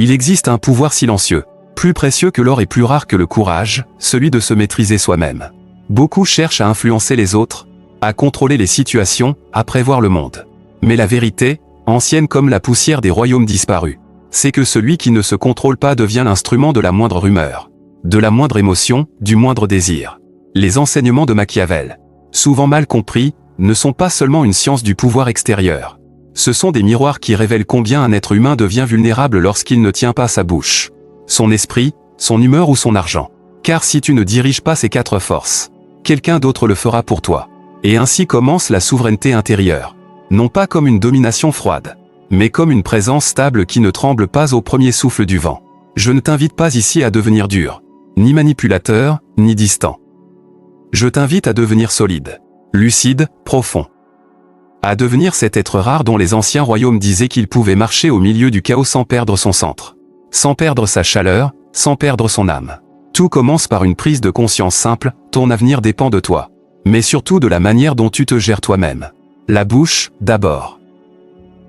Il existe un pouvoir silencieux, plus précieux que l'or et plus rare que le courage, celui de se maîtriser soi-même. Beaucoup cherchent à influencer les autres, à contrôler les situations, à prévoir le monde. Mais la vérité, ancienne comme la poussière des royaumes disparus, c'est que celui qui ne se contrôle pas devient l'instrument de la moindre rumeur, de la moindre émotion, du moindre désir. Les enseignements de Machiavel, souvent mal compris, ne sont pas seulement une science du pouvoir extérieur. Ce sont des miroirs qui révèlent combien un être humain devient vulnérable lorsqu'il ne tient pas sa bouche, son esprit, son humeur ou son argent. Car si tu ne diriges pas ces 4 forces, quelqu'un d'autre le fera pour toi. Et ainsi commence la souveraineté intérieure. Non pas comme une domination froide, mais comme une présence stable qui ne tremble pas au premier souffle du vent. Je ne t'invite pas ici à devenir dur, ni manipulateur, ni distant. Je t'invite à devenir solide, lucide, profond. À devenir cet être rare dont les anciens royaumes disaient qu'il pouvait marcher au milieu du chaos sans perdre son centre, sans perdre sa chaleur, sans perdre son âme. Tout commence par une prise de conscience simple, ton avenir dépend de toi, mais surtout de la manière dont tu te gères toi-même. La bouche, d'abord.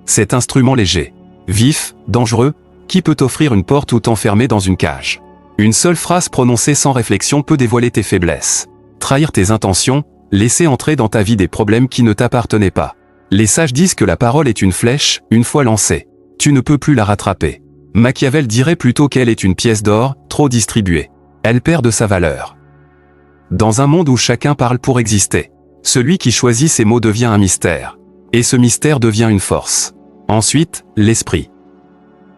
Cet instrument léger, vif, dangereux, qui peut t'offrir une porte ou t'enfermer dans une cage. Une seule phrase prononcée sans réflexion peut dévoiler tes faiblesses, trahir tes intentions, laisser entrer dans ta vie des problèmes qui ne t'appartenaient pas. Les sages disent que la parole est une flèche, une fois lancée, tu ne peux plus la rattraper. Machiavel dirait plutôt qu'elle est une pièce d'or, trop distribuée. Elle perd de sa valeur. Dans un monde où chacun parle pour exister, celui qui choisit ses mots devient un mystère. Et ce mystère devient une force. Ensuite, l'esprit.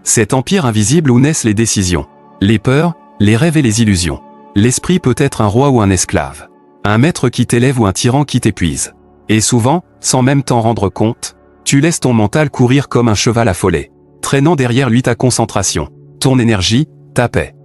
Cet empire invisible où naissent les décisions, les peurs, les rêves et les illusions. L'esprit peut être un roi ou un esclave, un maître qui t'élève ou un tyran qui t'épuise. Et souvent, sans même t'en rendre compte, tu laisses ton mental courir comme un cheval affolé, traînant derrière lui ta concentration, ton énergie, ta paix.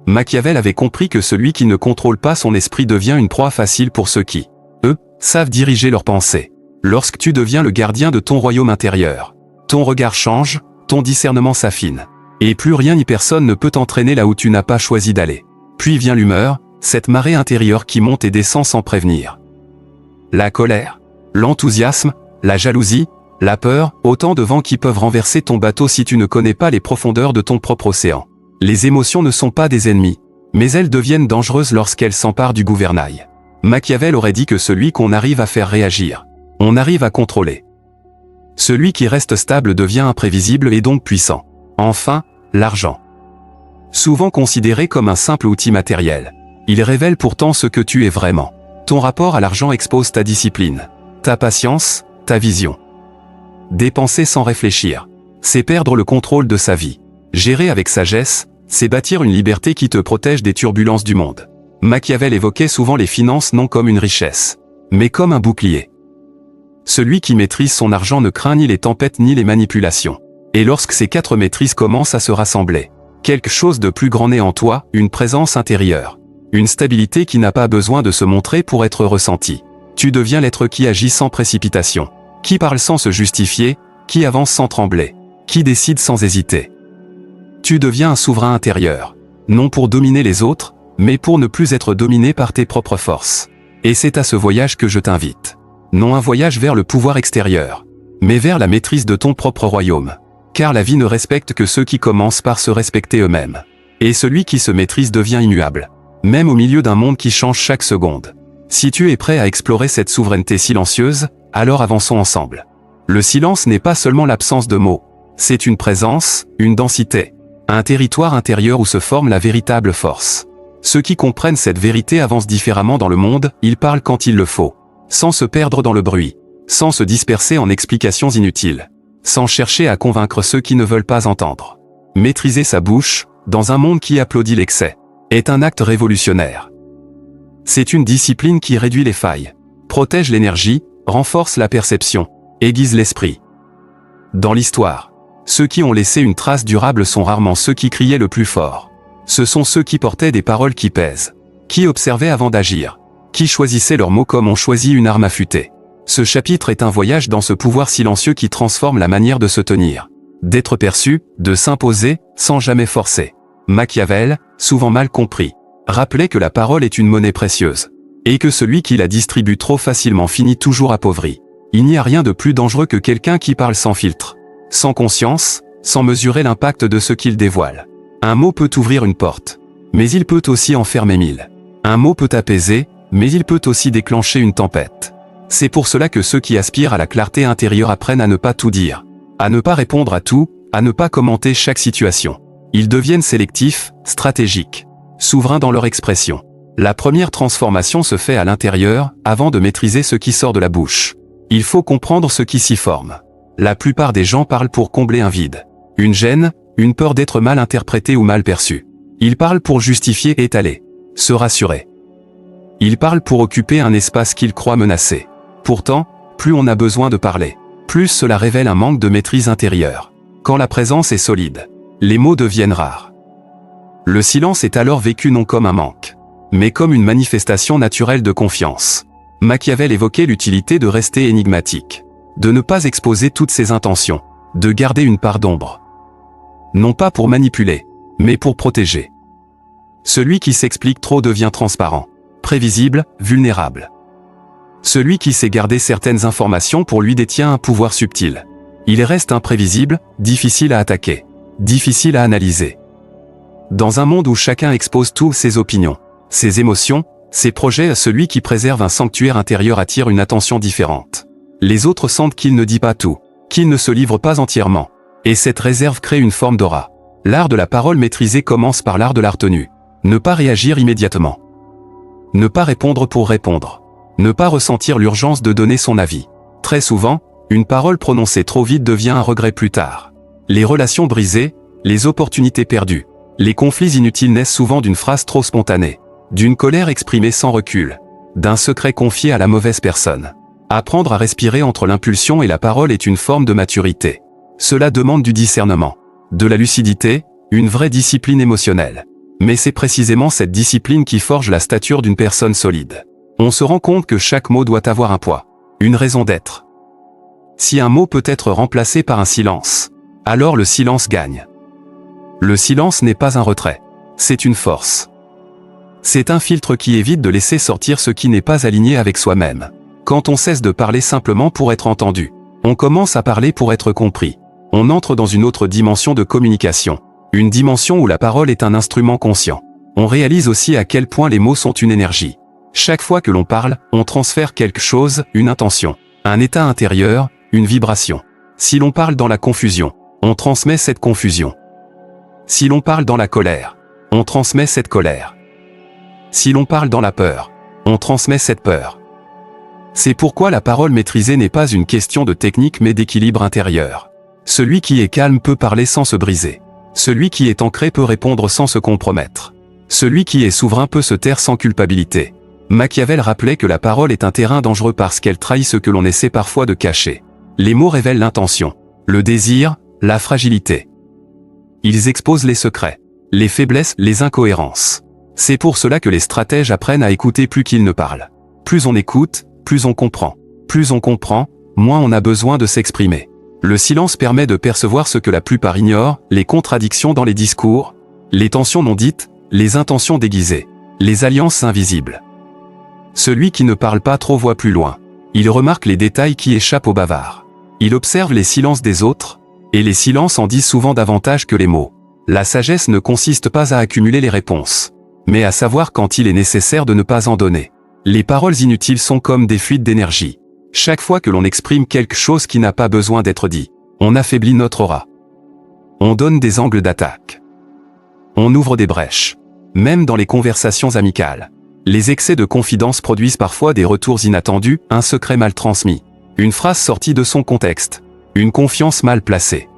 Machiavel avait compris que celui qui ne contrôle pas son esprit devient une proie facile pour ceux qui, eux, savent diriger leurs pensées. Lorsque tu deviens le gardien de ton royaume intérieur, ton regard change, ton discernement s'affine. Et plus rien ni personne ne peut t'entraîner là où tu n'as pas choisi d'aller. Puis vient l'humeur, cette marée intérieure qui monte et descend sans prévenir. La colère, l'enthousiasme, la jalousie, la peur, autant de vents qui peuvent renverser ton bateau si tu ne connais pas les profondeurs de ton propre océan. Les émotions ne sont pas des ennemis, mais elles deviennent dangereuses lorsqu'elles s'emparent du gouvernail. Machiavel aurait dit que celui qu'on arrive à faire réagir, on arrive à contrôler. Celui qui reste stable devient imprévisible et donc puissant. Enfin, l'argent. Souvent considéré comme un simple outil matériel, il révèle pourtant ce que tu es vraiment. Ton rapport à l'argent expose ta discipline, ta patience, ta vision. Dépenser sans réfléchir, c'est perdre le contrôle de sa vie. Gérer avec sagesse, c'est bâtir une liberté qui te protège des turbulences du monde. Machiavel évoquait souvent les finances non comme une richesse, mais comme un bouclier. Celui qui maîtrise son argent ne craint ni les tempêtes ni les manipulations. Et lorsque ces 4 maîtrises commencent à se rassembler, quelque chose de plus grand naît en toi, une présence intérieure. Une stabilité qui n'a pas besoin de se montrer pour être ressentie. Tu deviens l'être qui agit sans précipitation, qui parle sans se justifier, qui avance sans trembler, qui décide sans hésiter. Tu deviens un souverain intérieur, non pour dominer les autres, mais pour ne plus être dominé par tes propres forces. Et c'est à ce voyage que je t'invite. Non un voyage vers le pouvoir extérieur, mais vers la maîtrise de ton propre royaume. Car la vie ne respecte que ceux qui commencent par se respecter eux-mêmes. Et celui qui se maîtrise devient immuable, même au milieu d'un monde qui change chaque seconde. Si tu es prêt à explorer cette souveraineté silencieuse, alors avançons ensemble. Le silence n'est pas seulement l'absence de mots, c'est une présence, une densité, un territoire intérieur où se forme la véritable force. Ceux qui comprennent cette vérité avancent différemment dans le monde, ils parlent quand il le faut, sans se perdre dans le bruit, sans se disperser en explications inutiles, sans chercher à convaincre ceux qui ne veulent pas entendre. Maîtriser sa bouche, dans un monde qui applaudit l'excès, est un acte révolutionnaire. C'est une discipline qui réduit les failles, protège l'énergie, renforce la perception, aiguise l'esprit. Dans l'histoire, ceux qui ont laissé une trace durable sont rarement ceux qui criaient le plus fort. Ce sont ceux qui portaient des paroles qui pèsent, qui observaient avant d'agir, qui choisissaient leurs mots comme on choisit une arme affûtée. Ce chapitre est un voyage dans ce pouvoir silencieux qui transforme la manière de se tenir, d'être perçu, de s'imposer, sans jamais forcer. Machiavel, souvent mal compris, rappelait que la parole est une monnaie précieuse, et que celui qui la distribue trop facilement finit toujours appauvri. Il n'y a rien de plus dangereux que quelqu'un qui parle sans filtre, sans conscience, sans mesurer l'impact de ce qu'il dévoile. Un mot peut ouvrir une porte, mais il peut aussi en fermer 1000. Un mot peut apaiser, mais il peut aussi déclencher une tempête. C'est pour cela que ceux qui aspirent à la clarté intérieure apprennent à ne pas tout dire, à ne pas répondre à tout, à ne pas commenter chaque situation. Ils deviennent sélectifs, stratégiques, souverains dans leur expression. La première transformation se fait à l'intérieur, avant de maîtriser ce qui sort de la bouche. Il faut comprendre ce qui s'y forme. La plupart des gens parlent pour combler un vide, une gêne, une peur d'être mal interprété ou mal perçu. Ils parlent pour justifier et étaler, se rassurer. Ils parlent pour occuper un espace qu'ils croient menacé. Pourtant, plus on a besoin de parler, plus cela révèle un manque de maîtrise intérieure. Quand la présence est solide, les mots deviennent rares. Le silence est alors vécu non comme un manque, mais comme une manifestation naturelle de confiance. Machiavel évoquait l'utilité de rester énigmatique, de ne pas exposer toutes ses intentions, de garder une part d'ombre. Non pas pour manipuler, mais pour protéger. Celui qui s'explique trop devient transparent, prévisible, vulnérable. Celui qui sait garder certaines informations pour lui détient un pouvoir subtil. Il reste imprévisible, difficile à attaquer, difficile à analyser. Dans un monde où chacun expose toutes ses opinions, ses émotions, ses projets, celui qui préserve un sanctuaire intérieur attire une attention différente. Les autres sentent qu'il ne dit pas tout, qu'il ne se livre pas entièrement. Et cette réserve crée une forme d'aura. L'art de la parole maîtrisée commence par l'art de la retenue. Ne pas réagir immédiatement. Ne pas répondre pour répondre. Ne pas ressentir l'urgence de donner son avis. Très souvent, une parole prononcée trop vite devient un regret plus tard. Les relations brisées, les opportunités perdues, les conflits inutiles naissent souvent d'une phrase trop spontanée, d'une colère exprimée sans recul, d'un secret confié à la mauvaise personne. Apprendre à respirer entre l'impulsion et la parole est une forme de maturité. Cela demande du discernement, de la lucidité, une vraie discipline émotionnelle. Mais c'est précisément cette discipline qui forge la stature d'une personne solide. On se rend compte que chaque mot doit avoir un poids, une raison d'être. Si un mot peut être remplacé par un silence, alors le silence gagne. Le silence n'est pas un retrait, c'est une force. C'est un filtre qui évite de laisser sortir ce qui n'est pas aligné avec soi-même. Quand on cesse de parler simplement pour être entendu, on commence à parler pour être compris. On entre dans une autre dimension de communication, une dimension où la parole est un instrument conscient. On réalise aussi à quel point les mots sont une énergie. Chaque fois que l'on parle, on transfère quelque chose, une intention, un état intérieur, une vibration. Si l'on parle dans la confusion, on transmet cette confusion. Si l'on parle dans la colère, on transmet cette colère. Si l'on parle dans la peur, on transmet cette peur. C'est pourquoi la parole maîtrisée n'est pas une question de technique mais d'équilibre intérieur. Celui qui est calme peut parler sans se briser. Celui qui est ancré peut répondre sans se compromettre. Celui qui est souverain peut se taire sans culpabilité. Machiavel rappelait que la parole est un terrain dangereux parce qu'elle trahit ce que l'on essaie parfois de cacher. Les mots révèlent l'intention, le désir, la fragilité. Ils exposent les secrets, les faiblesses, les incohérences. C'est pour cela que les stratèges apprennent à écouter plus qu'ils ne parlent. Plus on écoute, plus on comprend. Plus on comprend, moins on a besoin de s'exprimer. Le silence permet de percevoir ce que la plupart ignorent, les contradictions dans les discours, les tensions non dites, les intentions déguisées, les alliances invisibles. Celui qui ne parle pas trop voit plus loin. Il remarque les détails qui échappent aux bavards. Il observe les silences des autres, et les silences en disent souvent davantage que les mots. La sagesse ne consiste pas à accumuler les réponses, mais à savoir quand il est nécessaire de ne pas en donner. Les paroles inutiles sont comme des fuites d'énergie. Chaque fois que l'on exprime quelque chose qui n'a pas besoin d'être dit, on affaiblit notre aura. On donne des angles d'attaque. On ouvre des brèches. Même dans les conversations amicales. Les excès de confidence produisent parfois des retours inattendus, un secret mal transmis, une phrase sortie de son contexte, une confiance mal placée.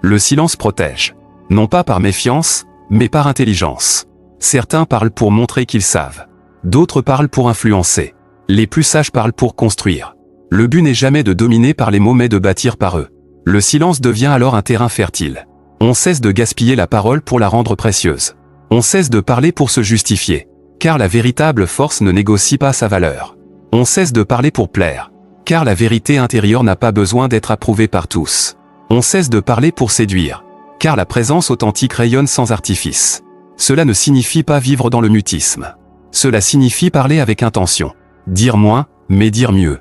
Le silence protège. Non pas par méfiance, mais par intelligence. Certains parlent pour montrer qu'ils savent. D'autres parlent pour influencer. Les plus sages parlent pour construire. Le but n'est jamais de dominer par les mots mais de bâtir par eux. Le silence devient alors un terrain fertile. On cesse de gaspiller la parole pour la rendre précieuse. On cesse de parler pour se justifier, car la véritable force ne négocie pas sa valeur. On cesse de parler pour plaire, car la vérité intérieure n'a pas besoin d'être approuvée par tous. On cesse de parler pour séduire, car la présence authentique rayonne sans artifice. Cela ne signifie pas vivre dans le mutisme. Cela signifie parler avec intention. Dire moins, mais dire mieux.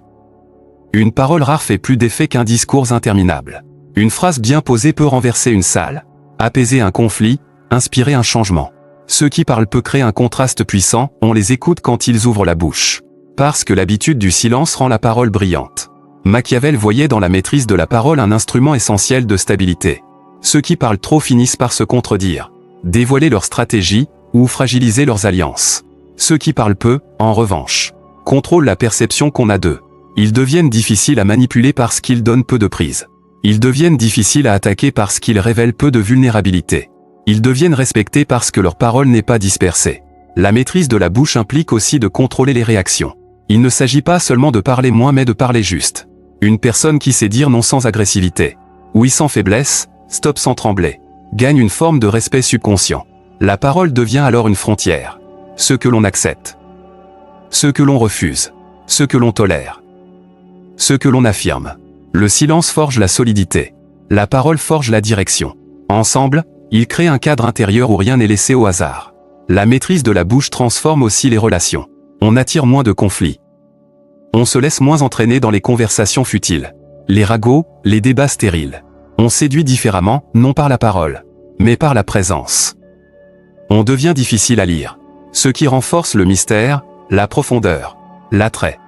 Une parole rare fait plus d'effet qu'un discours interminable. Une phrase bien posée peut renverser une salle, apaiser un conflit, inspirer un changement. Ceux qui parlent peu créent un contraste puissant, on les écoute quand ils ouvrent la bouche. Parce que l'habitude du silence rend la parole brillante. Machiavel voyait dans la maîtrise de la parole un instrument essentiel de stabilité. Ceux qui parlent trop finissent par se contredire, dévoiler leur stratégie, ou fragiliser leurs alliances. Ceux qui parlent peu, en revanche, contrôlent la perception qu'on a d'eux. Ils deviennent difficiles à manipuler parce qu'ils donnent peu de prise. Ils deviennent difficiles à attaquer parce qu'ils révèlent peu de vulnérabilité. Ils deviennent respectés parce que leur parole n'est pas dispersée. La maîtrise de la bouche implique aussi de contrôler les réactions. Il ne s'agit pas seulement de parler moins mais de parler juste. Une personne qui sait dire non sans agressivité, oui sans faiblesse, stop sans trembler, gagne une forme de respect subconscient. La parole devient alors une frontière. Ce que l'on accepte, ce que l'on refuse, ce que l'on tolère, ce que l'on affirme. Le silence forge la solidité. La parole forge la direction. Ensemble, ils créent un cadre intérieur où rien n'est laissé au hasard. La maîtrise de la bouche transforme aussi les relations. On attire moins de conflits. On se laisse moins entraîner dans les conversations futiles, les ragots, les débats stériles. On séduit différemment, non par la parole, mais par la présence. On devient difficile à lire, ce qui renforce le mystère, la profondeur, l'attrait.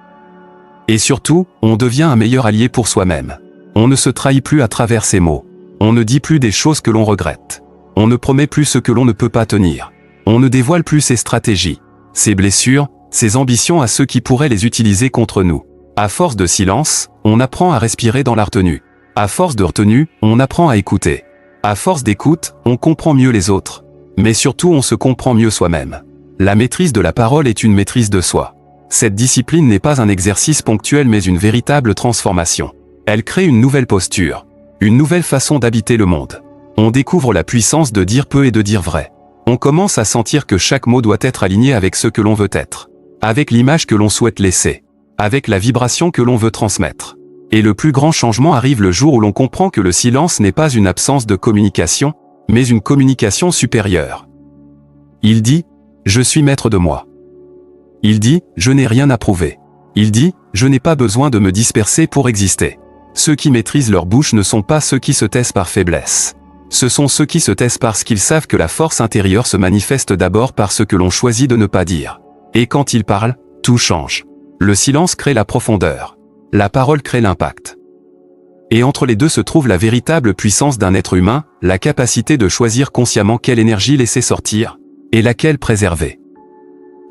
Et surtout, on devient un meilleur allié pour soi-même. On ne se trahit plus à travers ses mots. On ne dit plus des choses que l'on regrette. On ne promet plus ce que l'on ne peut pas tenir. On ne dévoile plus ses stratégies, ses blessures, ses ambitions à ceux qui pourraient les utiliser contre nous. À force de silence, on apprend à respirer dans la retenue. À force de retenue, on apprend à écouter. À force d'écoute, on comprend mieux les autres. Mais surtout on se comprend mieux soi-même. La maîtrise de la parole est une maîtrise de soi. Cette discipline n'est pas un exercice ponctuel mais une véritable transformation. Elle crée une nouvelle posture, une nouvelle façon d'habiter le monde. On découvre la puissance de dire peu et de dire vrai. On commence à sentir que chaque mot doit être aligné avec ce que l'on veut être, avec l'image que l'on souhaite laisser, avec la vibration que l'on veut transmettre. Et le plus grand changement arrive le jour où l'on comprend que le silence n'est pas une absence de communication, mais une communication supérieure. Il dit « Je suis maître de moi ». Il dit « Je n'ai rien à prouver ». Il dit « Je n'ai pas besoin de me disperser pour exister ». Ceux qui maîtrisent leur bouche ne sont pas ceux qui se taisent par faiblesse. Ce sont ceux qui se taisent parce qu'ils savent que la force intérieure se manifeste d'abord par ce que l'on choisit de ne pas dire. Et quand ils parlent, tout change. Le silence crée la profondeur. La parole crée l'impact. Et entre les deux se trouve la véritable puissance d'un être humain, la capacité de choisir consciemment quelle énergie laisser sortir, et laquelle préserver.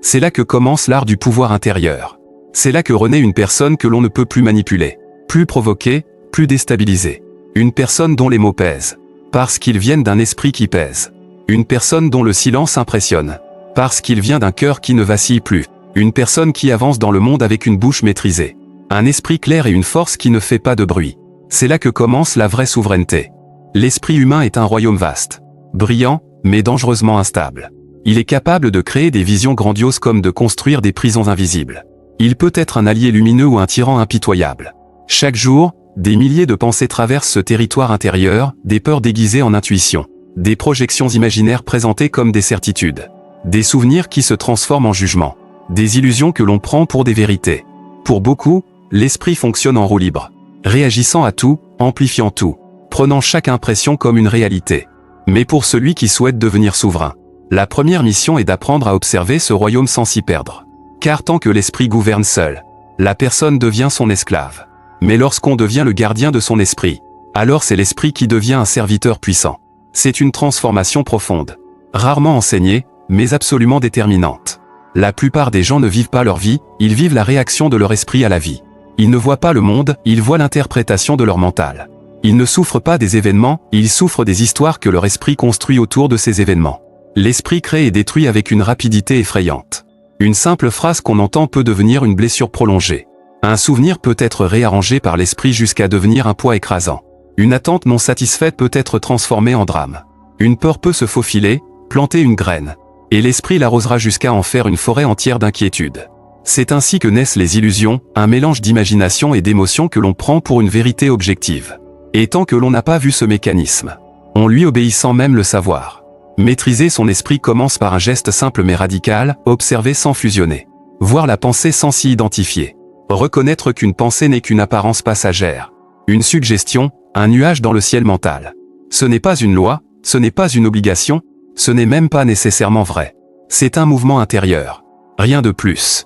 C'est là que commence l'art du pouvoir intérieur. C'est là que renaît une personne que l'on ne peut plus manipuler, plus provoquer, plus déstabiliser. Une personne dont les mots pèsent, parce qu'ils viennent d'un esprit qui pèse. Une personne dont le silence impressionne, parce qu'il vient d'un cœur qui ne vacille plus. Une personne qui avance dans le monde avec une bouche maîtrisée. Un esprit clair et une force qui ne fait pas de bruit. C'est là que commence la vraie souveraineté. L'esprit humain est un royaume vaste, brillant, mais dangereusement instable. Il est capable de créer des visions grandioses comme de construire des prisons invisibles. Il peut être un allié lumineux ou un tyran impitoyable. Chaque jour, des milliers de pensées traversent ce territoire intérieur, des peurs déguisées en intuition, des projections imaginaires présentées comme des certitudes, des souvenirs qui se transforment en jugements, des illusions que l'on prend pour des vérités. Pour beaucoup, l'esprit fonctionne en roue libre, réagissant à tout, amplifiant tout, prenant chaque impression comme une réalité. Mais pour celui qui souhaite devenir souverain, la première mission est d'apprendre à observer ce royaume sans s'y perdre. Car tant que l'esprit gouverne seul, la personne devient son esclave. Mais lorsqu'on devient le gardien de son esprit, alors c'est l'esprit qui devient un serviteur puissant. C'est une transformation profonde, rarement enseignée, mais absolument déterminante. La plupart des gens ne vivent pas leur vie, ils vivent la réaction de leur esprit à la vie. Ils ne voient pas le monde, ils voient l'interprétation de leur mental. Ils ne souffrent pas des événements, ils souffrent des histoires que leur esprit construit autour de ces événements. L'esprit crée et détruit avec une rapidité effrayante. Une simple phrase qu'on entend peut devenir une blessure prolongée. Un souvenir peut être réarrangé par l'esprit jusqu'à devenir un poids écrasant. Une attente non satisfaite peut être transformée en drame. Une peur peut se faufiler, planter une graine. Et l'esprit l'arrosera jusqu'à en faire une forêt entière d'inquiétude. C'est ainsi que naissent les illusions, un mélange d'imagination et d'émotion que l'on prend pour une vérité objective. Et tant que l'on n'a pas vu ce mécanisme, on lui obéit sans même le savoir. Maîtriser son esprit commence par un geste simple mais radical, observer sans fusionner. Voir la pensée sans s'y identifier. Reconnaître qu'une pensée n'est qu'une apparence passagère. Une suggestion, un nuage dans le ciel mental. Ce n'est pas une loi, ce n'est pas une obligation, ce n'est même pas nécessairement vrai. C'est un mouvement intérieur. Rien de plus.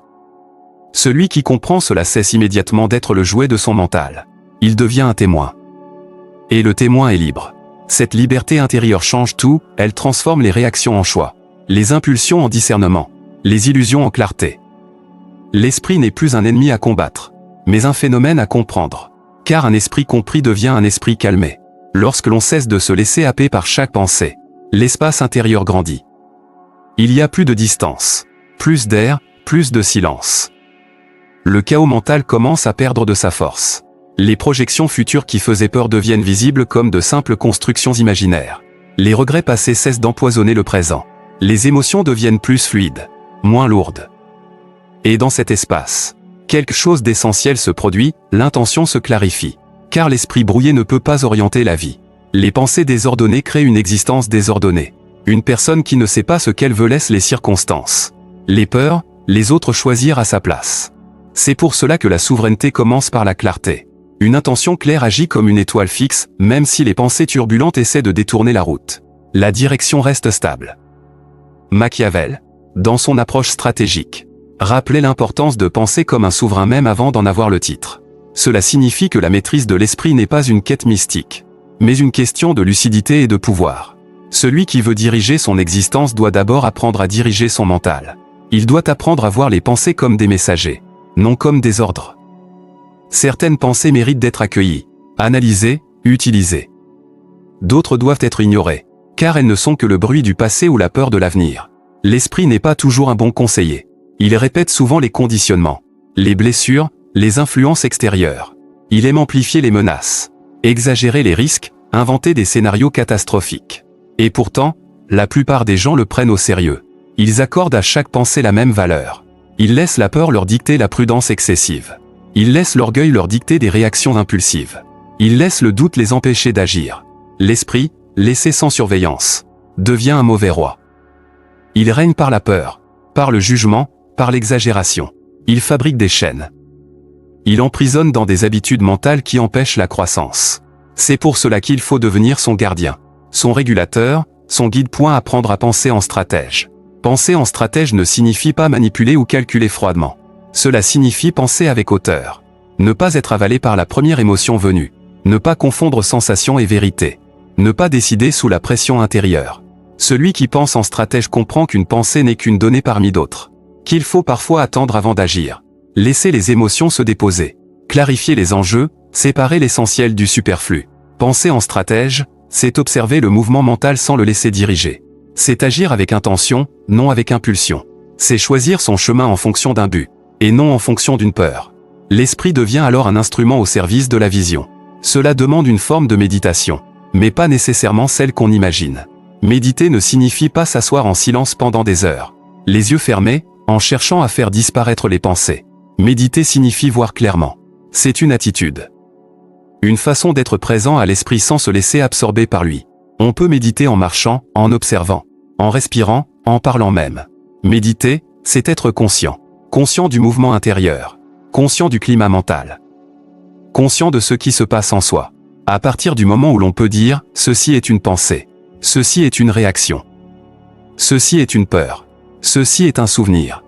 Celui qui comprend cela cesse immédiatement d'être le jouet de son mental. Il devient un témoin. Et le témoin est libre. Cette liberté intérieure change tout, elle transforme les réactions en choix, les impulsions en discernement, les illusions en clarté. L'esprit n'est plus un ennemi à combattre, mais un phénomène à comprendre. Car un esprit compris devient un esprit calmé. Lorsque l'on cesse de se laisser happer par chaque pensée, l'espace intérieur grandit. Il y a plus de distance, plus d'air, plus de silence. Le chaos mental commence à perdre de sa force. Les projections futures qui faisaient peur deviennent visibles comme de simples constructions imaginaires. Les regrets passés cessent d'empoisonner le présent. Les émotions deviennent plus fluides, moins lourdes. Et dans cet espace, quelque chose d'essentiel se produit, l'intention se clarifie. Car l'esprit brouillé ne peut pas orienter la vie. Les pensées désordonnées créent une existence désordonnée. Une personne qui ne sait pas ce qu'elle veut laisse les circonstances, les peurs, les autres choisir à sa place. C'est pour cela que la souveraineté commence par la clarté. Une intention claire agit comme une étoile fixe, même si les pensées turbulentes essaient de détourner la route. La direction reste stable. Machiavel, dans son approche stratégique, rappelait l'importance de penser comme un souverain même avant d'en avoir le titre. Cela signifie que la maîtrise de l'esprit n'est pas une quête mystique, mais une question de lucidité et de pouvoir. Celui qui veut diriger son existence doit d'abord apprendre à diriger son mental. Il doit apprendre à voir les pensées comme des messagers, non comme des ordres. Certaines pensées méritent d'être accueillies, analysées, utilisées. D'autres doivent être ignorées, car elles ne sont que le bruit du passé ou la peur de l'avenir. L'esprit n'est pas toujours un bon conseiller. Il répète souvent les conditionnements, les blessures, les influences extérieures. Il aime amplifier les menaces, exagérer les risques, inventer des scénarios catastrophiques. Et pourtant, la plupart des gens le prennent au sérieux. Ils accordent à chaque pensée la même valeur. Ils laissent la peur leur dicter la prudence excessive. Ils laissent l'orgueil leur dicter des réactions impulsives. Ils laissent le doute les empêcher d'agir. L'esprit, laissé sans surveillance, devient un mauvais roi. Il règne par la peur, par le jugement, par l'exagération. Il fabrique des chaînes. Il emprisonne dans des habitudes mentales qui empêchent la croissance. C'est pour cela qu'il faut devenir son gardien, son régulateur, son guide. Apprendre à penser en stratège. Penser en stratège ne signifie pas manipuler ou calculer froidement. Cela signifie penser avec hauteur. Ne pas être avalé par la première émotion venue. Ne pas confondre sensation et vérité. Ne pas décider sous la pression intérieure. Celui qui pense en stratège comprend qu'une pensée n'est qu'une donnée parmi d'autres. Qu'il faut parfois attendre avant d'agir. Laisser les émotions se déposer. Clarifier les enjeux, séparer l'essentiel du superflu. Penser en stratège, c'est observer le mouvement mental sans le laisser diriger. C'est agir avec intention, non avec impulsion. C'est choisir son chemin en fonction d'un but, et non en fonction d'une peur. L'esprit devient alors un instrument au service de la vision. Cela demande une forme de méditation, mais pas nécessairement celle qu'on imagine. Méditer ne signifie pas s'asseoir en silence pendant des heures, les yeux fermés, en cherchant à faire disparaître les pensées. Méditer signifie voir clairement. C'est une attitude. Une façon d'être présent à l'esprit sans se laisser absorber par lui. On peut méditer en marchant, en observant, en respirant, en parlant même. Méditer, c'est être conscient. Conscient du mouvement intérieur. Conscient du climat mental. Conscient de ce qui se passe en soi. À partir du moment où l'on peut dire « ceci est une pensée »,« ceci est une réaction »,« ceci est une peur »,« ceci est un souvenir »,«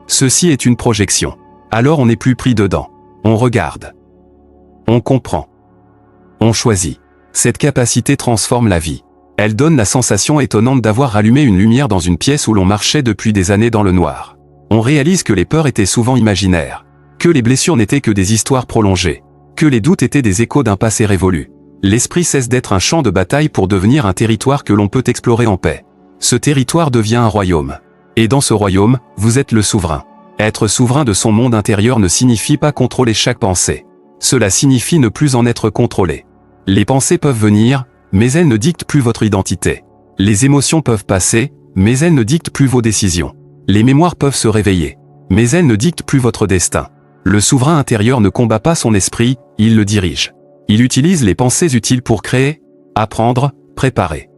ceci est une projection », alors on n'est plus pris dedans. On regarde. On comprend. On choisit. Cette capacité transforme la vie. Elle donne la sensation étonnante d'avoir allumé une lumière dans une pièce où l'on marchait depuis des années dans le noir. On réalise que les peurs étaient souvent imaginaires, que les blessures n'étaient que des histoires prolongées, que les doutes étaient des échos d'un passé révolu. L'esprit cesse d'être un champ de bataille pour devenir un territoire que l'on peut explorer en paix. Ce territoire devient un royaume. Et dans ce royaume, vous êtes le souverain. Être souverain de son monde intérieur ne signifie pas contrôler chaque pensée. Cela signifie ne plus en être contrôlé. Les pensées peuvent venir, mais elles ne dictent plus votre identité. Les émotions peuvent passer, mais elles ne dictent plus vos décisions. Les mémoires peuvent se réveiller, mais elles ne dictent plus votre destin. Le souverain intérieur ne combat pas son esprit, il le dirige. Il utilise les pensées utiles pour créer, apprendre, préparer.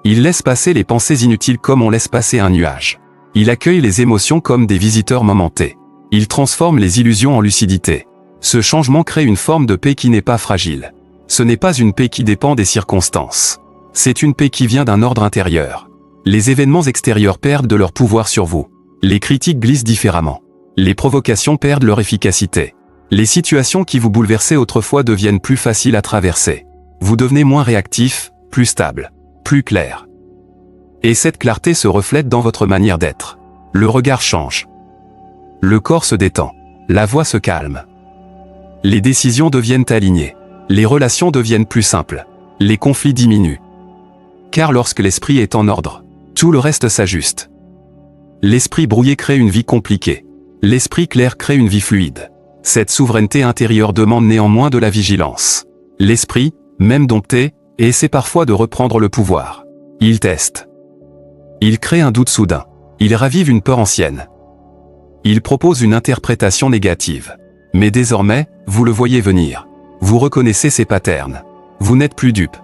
Il laisse passer les pensées inutiles comme on laisse passer un nuage. Il accueille les émotions comme des visiteurs momentés. Il transforme les illusions en lucidité. Ce changement crée une forme de paix qui n'est pas fragile. Ce n'est pas une paix qui dépend des circonstances. C'est une paix qui vient d'un ordre intérieur. Les événements extérieurs perdent de leur pouvoir sur vous. Les critiques glissent différemment. Les provocations perdent leur efficacité. Les situations qui vous bouleversaient autrefois deviennent plus faciles à traverser. Vous devenez moins réactif, plus stable, plus clair. Et cette clarté se reflète dans votre manière d'être. Le regard change. Le corps se détend. La voix se calme. Les décisions deviennent alignées. Les relations deviennent plus simples. Les conflits diminuent. Car lorsque l'esprit est en ordre, tout le reste s'ajuste. L'esprit brouillé crée une vie compliquée. L'esprit clair crée une vie fluide. Cette souveraineté intérieure demande néanmoins de la vigilance. L'esprit, même dompté, essaie parfois de reprendre le pouvoir. Il teste. Il crée un doute soudain. Il ravive une peur ancienne. Il propose une interprétation négative. Mais désormais, vous le voyez venir. Vous reconnaissez ces patterns. Vous n'êtes plus dupe.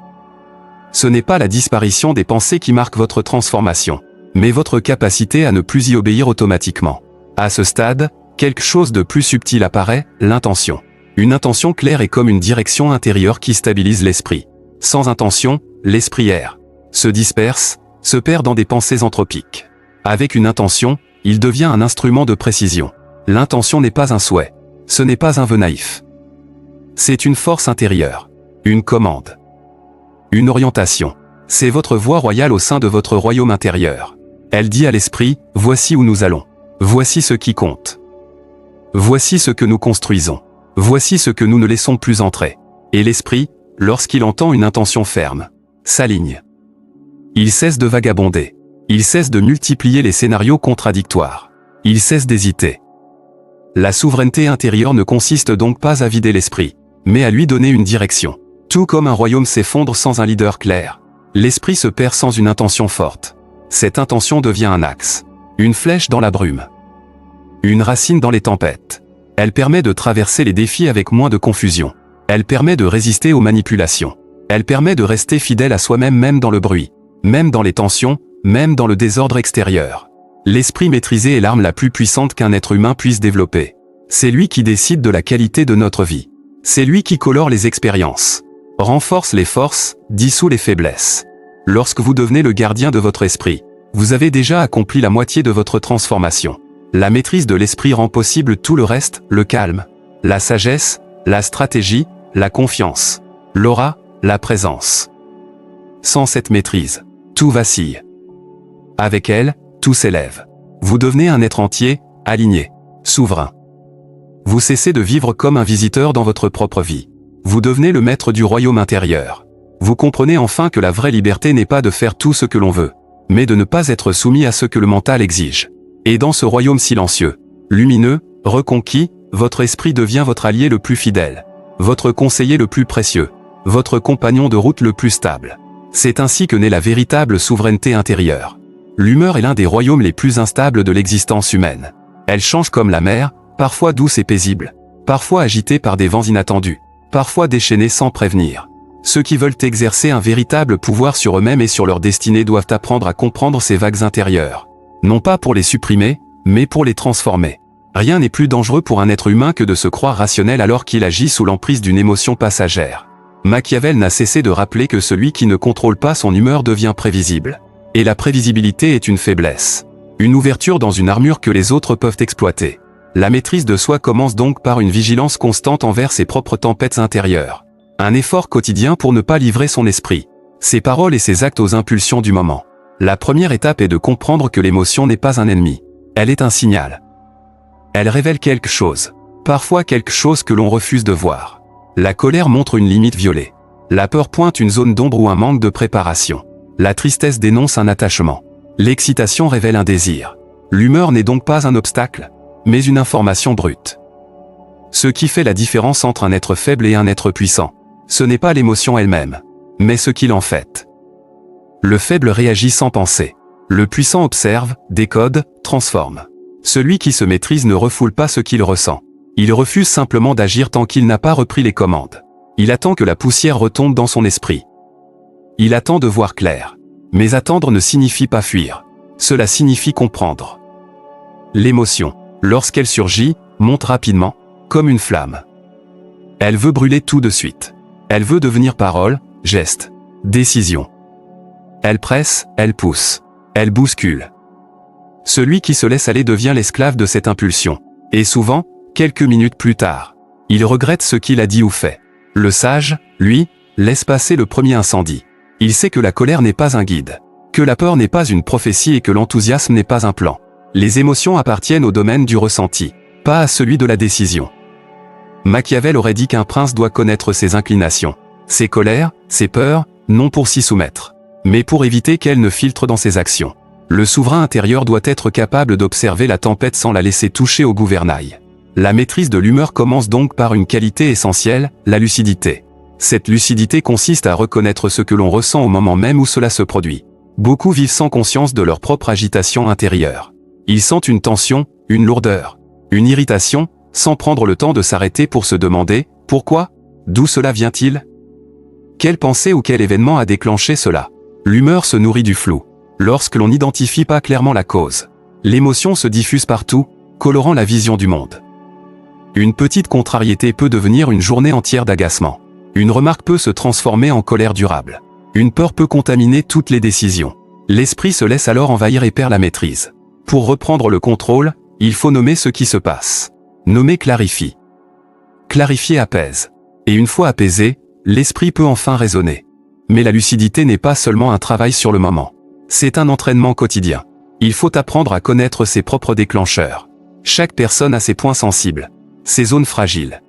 Ce n'est pas la disparition des pensées qui marque votre transformation, mais votre capacité à ne plus y obéir automatiquement. À ce stade, quelque chose de plus subtil apparaît, l'intention. Une intention claire est comme une direction intérieure qui stabilise l'esprit. Sans intention, l'esprit erre, se disperse, se perd dans des pensées anthropiques. Avec une intention, il devient un instrument de précision. L'intention n'est pas un souhait. Ce n'est pas un vœu naïf. C'est une force intérieure. Une commande. Une orientation. C'est votre voix royale au sein de votre royaume intérieur. Elle dit à l'esprit, voici où nous allons. Voici ce qui compte. Voici ce que nous construisons. Voici ce que nous ne laissons plus entrer. Et l'esprit, lorsqu'il entend une intention ferme, s'aligne. Il cesse de vagabonder. Il cesse de multiplier les scénarios contradictoires. Il cesse d'hésiter. La souveraineté intérieure ne consiste donc pas à vider l'esprit, mais à lui donner une direction. Tout comme un royaume s'effondre sans un leader clair, l'esprit se perd sans une intention forte. Cette intention devient un axe, une flèche dans la brume, une racine dans les tempêtes. Elle permet de traverser les défis avec moins de confusion. Elle permet de résister aux manipulations. Elle permet de rester fidèle à soi-même même dans le bruit, même dans les tensions, même dans le désordre extérieur. L'esprit maîtrisé est l'arme la plus puissante qu'un être humain puisse développer. C'est lui qui décide de la qualité de notre vie. C'est lui qui colore les expériences, renforce les forces, dissout les faiblesses. Lorsque vous devenez le gardien de votre esprit, vous avez déjà accompli la moitié de votre transformation. La maîtrise de l'esprit rend possible tout le reste, le calme, la sagesse, la stratégie, la confiance, l'aura, la présence. Sans cette maîtrise, tout vacille. Avec elle, tout s'élève. Vous devenez un être entier, aligné, souverain. Vous cessez de vivre comme un visiteur dans votre propre vie. Vous devenez le maître du royaume intérieur. Vous comprenez enfin que la vraie liberté n'est pas de faire tout ce que l'on veut, mais de ne pas être soumis à ce que le mental exige. Et dans ce royaume silencieux, lumineux, reconquis, votre esprit devient votre allié le plus fidèle, votre conseiller le plus précieux, votre compagnon de route le plus stable. C'est ainsi que naît la véritable souveraineté intérieure. L'humeur est l'un des royaumes les plus instables de l'existence humaine. Elle change comme la mer, parfois douce et paisible, parfois agitée par des vents inattendus, parfois déchaînée sans prévenir. Ceux qui veulent exercer un véritable pouvoir sur eux-mêmes et sur leur destinée doivent apprendre à comprendre ces vagues intérieures. Non pas pour les supprimer, mais pour les transformer. Rien n'est plus dangereux pour un être humain que de se croire rationnel alors qu'il agit sous l'emprise d'une émotion passagère. Machiavel n'a cessé de rappeler que celui qui ne contrôle pas son humeur devient prévisible. Et la prévisibilité est une faiblesse. Une ouverture dans une armure que les autres peuvent exploiter. La maîtrise de soi commence donc par une vigilance constante envers ses propres tempêtes intérieures. Un effort quotidien pour ne pas livrer son esprit, ses paroles et ses actes aux impulsions du moment. La première étape est de comprendre que l'émotion n'est pas un ennemi. Elle est un signal. Elle révèle quelque chose. Parfois quelque chose que l'on refuse de voir. La colère montre une limite violée. La peur pointe une zone d'ombre ou un manque de préparation. La tristesse dénonce un attachement. L'excitation révèle un désir. L'humeur n'est donc pas un obstacle, mais une information brute. Ce qui fait la différence entre un être faible et un être puissant, ce n'est pas l'émotion elle-même, mais ce qu'il en fait. Le faible réagit sans penser. Le puissant observe, décode, transforme. Celui qui se maîtrise ne refoule pas ce qu'il ressent. Il refuse simplement d'agir tant qu'il n'a pas repris les commandes. Il attend que la poussière retombe dans son esprit. Il attend de voir clair. Mais attendre ne signifie pas fuir. Cela signifie comprendre. L'émotion, lorsqu'elle surgit, monte rapidement, comme une flamme. Elle veut brûler tout de suite. Elle veut devenir parole, geste, décision. Elle presse, elle pousse, elle bouscule. Celui qui se laisse aller devient l'esclave de cette impulsion. Et souvent, quelques minutes plus tard, il regrette ce qu'il a dit ou fait. Le sage, lui, laisse passer le premier incendie. Il sait que la colère n'est pas un guide, que la peur n'est pas une prophétie et que l'enthousiasme n'est pas un plan. Les émotions appartiennent au domaine du ressenti, pas à celui de la décision. Machiavel aurait dit qu'un prince doit connaître ses inclinations, ses colères, ses peurs, non pour s'y soumettre, mais pour éviter qu'elles ne filtrent dans ses actions. Le souverain intérieur doit être capable d'observer la tempête sans la laisser toucher au gouvernail. La maîtrise de l'humeur commence donc par une qualité essentielle, la lucidité. Cette lucidité consiste à reconnaître ce que l'on ressent au moment même où cela se produit. Beaucoup vivent sans conscience de leur propre agitation intérieure. Ils sentent une tension, une lourdeur, une irritation, sans prendre le temps de s'arrêter pour se demander « Pourquoi ? D'où cela vient-il ? Quelle pensée ou quel événement a déclenché cela ?» L'humeur se nourrit du flou. Lorsque l'on n'identifie pas clairement la cause, l'émotion se diffuse partout, colorant la vision du monde. Une petite contrariété peut devenir une journée entière d'agacement. Une remarque peut se transformer en colère durable. Une peur peut contaminer toutes les décisions. L'esprit se laisse alors envahir et perd la maîtrise. Pour reprendre le contrôle, il faut nommer ce qui se passe. Nommer clarifie. Clarifier apaise. Et une fois apaisé, l'esprit peut enfin raisonner. Mais la lucidité n'est pas seulement un travail sur le moment. C'est un entraînement quotidien. Il faut apprendre à connaître ses propres déclencheurs. Chaque personne a ses points sensibles, ses zones fragiles.